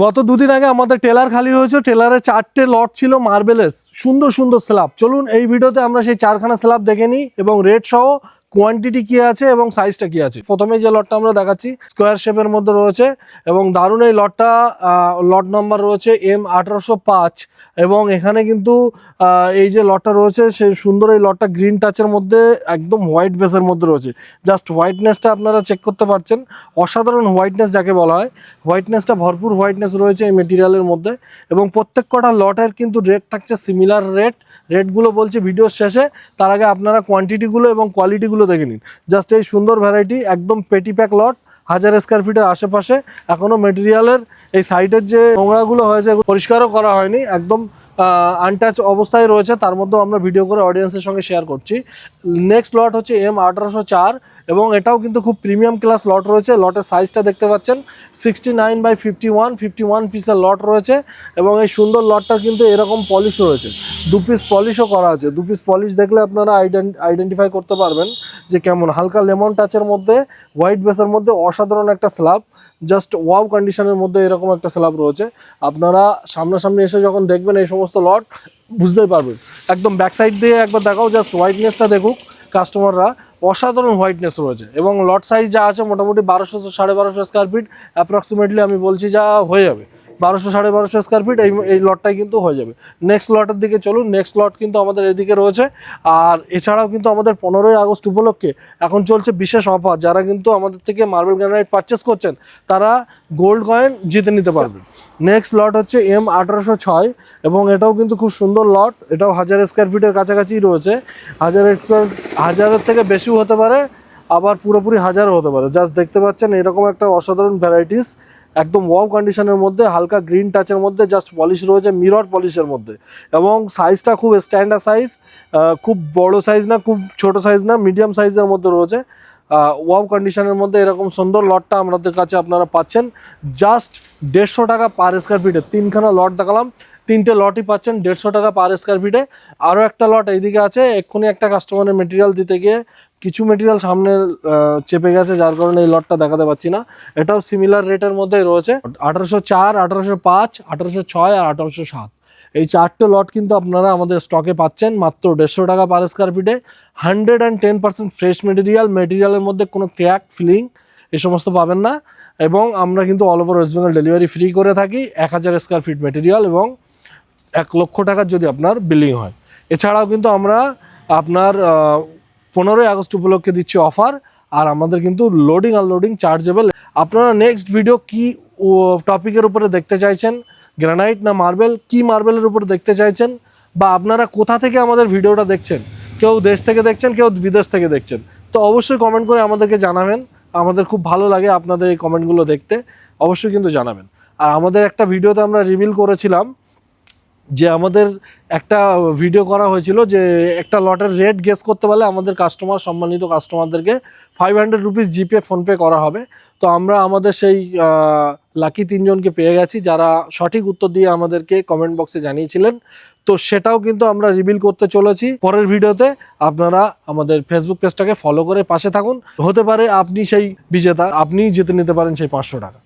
গত দুদিন আগে আমাদের টেলার খালি হয়েছে, টেলারে 4টে লট ছিল মার্বেলের সুন্দর সুন্দর স্ল্যাব। চলুন এই ভিডিওতে আমরা সেই 4খানা স্ল্যাব দেখে নিই এবং রেট সহ কোয়ান্টিটি কি আছে এবং সাইজটা কি আছে। প্রথমে যে লটটা আমরা দেখাচ্ছি স্কোয়ার শেপের মধ্যে রয়েছে এবং দারুণ এই লটটা, লট নাম্বার রয়েছে M1805 এবং এখানে কিন্তু এই যে লটটা রয়েছে সেই সুন্দর এই লটটা গ্রিন টাচের মধ্যে একদম হোয়াইট বেসের মধ্যে রয়েছে। জাস্ট হোয়াইটনেসটা আপনারা চেক করতে পারছেন, অসাধারণ হোয়াইটনেস যাকে বলা হয়, হোয়াইটনেসটা ভরপুর হোয়াইটনেস রয়েছে এই মেটেরিয়ালের মধ্যে। এবং প্রত্যেক কটা লটের কিন্তু রেট থাকছে সিমিলার রেটগুলো বলছে ভিডিওর শেষে। তার আগে আপনারা কোয়ান্টিটিগুলো এবং কোয়ালিটিগুলো দেখে নিন। জাস্ট এই সুন্দর ভ্যারাইটি একদম পেটি প্যাক লট, 1000 স্কোয়ার ফিটের আশেপাশে। এখনও মেটেরিয়ালের এই সাইডের যে নোংরাগুলো হয়েছে পরিষ্কারও করা হয়নি, একদম আনটাচ অবস্থায় রয়েছে। তার মধ্যেও আমরা ভিডিও করে অডিয়েন্সের সঙ্গে শেয়ার করছি। নেক্সট লট হচ্ছে M1804 এবং এটাও কিন্তু খুব প্রিমিয়াম ক্লাস লট রয়েছে। লটের সাইজটা দেখতে পাচ্ছেন 69/51 পিসের লট রয়েছে এবং এই সুন্দর লটটা কিন্তু এরকম পলিশ রয়েছে, 2 পিস পলিশও করা আছে। 2 পিস পলিশ দেখলে আপনারা আইডেন্টিফাই করতে পারবেন যে কেমন। হালকা লেমন টাচের মধ্যে হোয়াইট বেসের মধ্যে অসাধারণ একটা স্ল্যাব, জাস্ট ওয়াও কন্ডিশনের মধ্যে এরকম একটা স্ল্যাব রয়েছে। আপনারা সামনাসামনি এসে যখন দেখবেন এই সমস্ত লট বুঝতেই পারবেন। একদম ব্যাক সাইড দিয়ে একবার দেখাও, জাস্ট হোয়াইটনেসটা দেখুক কাস্টমাররা, অসাধারণ হোয়াইটনেস রয়েছে। এবং লট সাইজ যা আছে মোটামুটি 1200-1250 স্কোয়ার ফিট অ্যাপ্রক্সিমেটলি আমি বলছি যা হয়ে যাবে, 1200-1250 স্কোয়ার ফিট এই লটটাই কিন্তু হয়ে যাবে। নেক্সট লটের দিকে চলুন। নেক্সট লট কিন্তু আমাদের এদিকে রয়েছে। আর এছাড়াও কিন্তু আমাদের 15ই আগস্ট উপলক্ষে এখন চলছে বিশেষ অফার। যারা কিন্তু আমাদের থেকে মার্বেল গ্রানাইট পারচেস করছেন তারা গোল্ড কয়েন জিতে নিতে পারবেন। নেক্সট লট হচ্ছে M1806 এবং এটাও কিন্তু খুব সুন্দর লট। এটাও 1000 স্কোয়ার ফিটের কাছাকাছি রয়েছে। 1000-এর থেকে বেশিও হতে পারে, আবার পুরোপুরি 1000ও হতে পারে। জাস্ট দেখতে পাচ্ছেন এরকম একটা অসাধারণ ভ্যারাইটিস, একদম ওয়াও কন্ডিশনের মধ্যে, হালকা গ্রিন টাচের মধ্যে, জাস্ট পলিশ রয়েছে মিরর পলিশের মধ্যে। এবং সাইজটা খুব স্ট্যান্ডার্ড সাইজ, খুব বড় সাইজ না, খুব ছোট সাইজ না, মিডিয়াম সাইজের মধ্যে রয়েছে। ওয়াও কন্ডিশনের মধ্যে এরকম সুন্দর লটটা আমাদের কাছে আপনারা পাচ্ছেন জাস্ট 150 টাকা পার স্কোয়ার ফিটে। 3খানা লট দেখালাম, 3টে লটই পাচ্ছেন 150 টাকা পার স্কোয়ার ফিটে। আরও একটা লট এইদিকে আছে। এক্ষুনি একটা কাস্টমারের মেটেরিয়াল দিতে গিয়ে কিছু মেটেরিয়াল সামনে চেপে গেছে, যার কারণে এই লটটা দেখাতে পাচ্ছি না। এটাও সিমিলার রেটের মধ্যেই রয়েছে। 1804, 1805, 1806 আর 1807 এই 4টে লট কিন্তু আপনারা আমাদের স্টকে পাচ্ছেন মাত্র 150 টাকা পার স্কোয়ার ফিটে। 110% ফ্রেশ মেটেরিয়ালের মধ্যে কোনো ক্র্যাক ফিলিং এই সমস্ত পাবেন না। এবং আমরা কিন্তু all over West Bengal delivery free করে থাকি 1000 স্কোয়ার ফিট মেটেরিয়াল এবং 1 লক্ষ টাকার যদি আপনার বিলিং হয়। এছাড়াও কিন্তু আমরা আপনার 15ই আগস্ট উপলক্ষে দিচ্ছি অফার। আর আমাদের কিন্তু লোডিং আনলোডিং চার্জেবল। আপনারা নেক্সট ভিডিও কি টপিকের উপরে দেখতে চাইছেন, গ্রানাইট না মার্বেল, কি মার্বেলের উপর দেখতে চাইছেন, বা আপনারা কোথা থেকে আমাদের ভিডিওটা দেখছেন, কেউ দেশ থেকে দেখছেন, কেউ বিদেশ থেকে দেখছেন, তো অবশ্যই কমেন্ট করে আমাদেরকে জানাবেন। আমাদের খুব ভালো লাগে আপনাদের এই কমেন্টগুলো দেখতে, অবশ্যই কিন্তু জানাবেন। আর আমাদের একটা ভিডিওতে আমরা রিভিল করেছিলাম যে আমাদের একটা ভিডিও করা হয়েছিল যে একটা লটের রেট গেস করতে পারলে আমাদের সম্মানিত কাস্টমারদেরকে 500 রুপিস জিপে ফোনপে করা হবে। তো আমরা আমাদের সেই লাকি 3জনকে পেয়ে গেছি যারা সঠিক উত্তর দিয়ে আমাদেরকে কমেন্ট বক্সে জানিয়েছিলেন। তো সেটাও কিন্তু আমরা রিভিল করতে চলেছি পরের ভিডিওতে। আপনারা আমাদের ফেসবুক পেজটাকে ফলো করে পাশে থাকুন, হতে পারে আপনি সেই বিজেতা, আপনিই জিতে নিতে পারেন সেই 500 টাকা।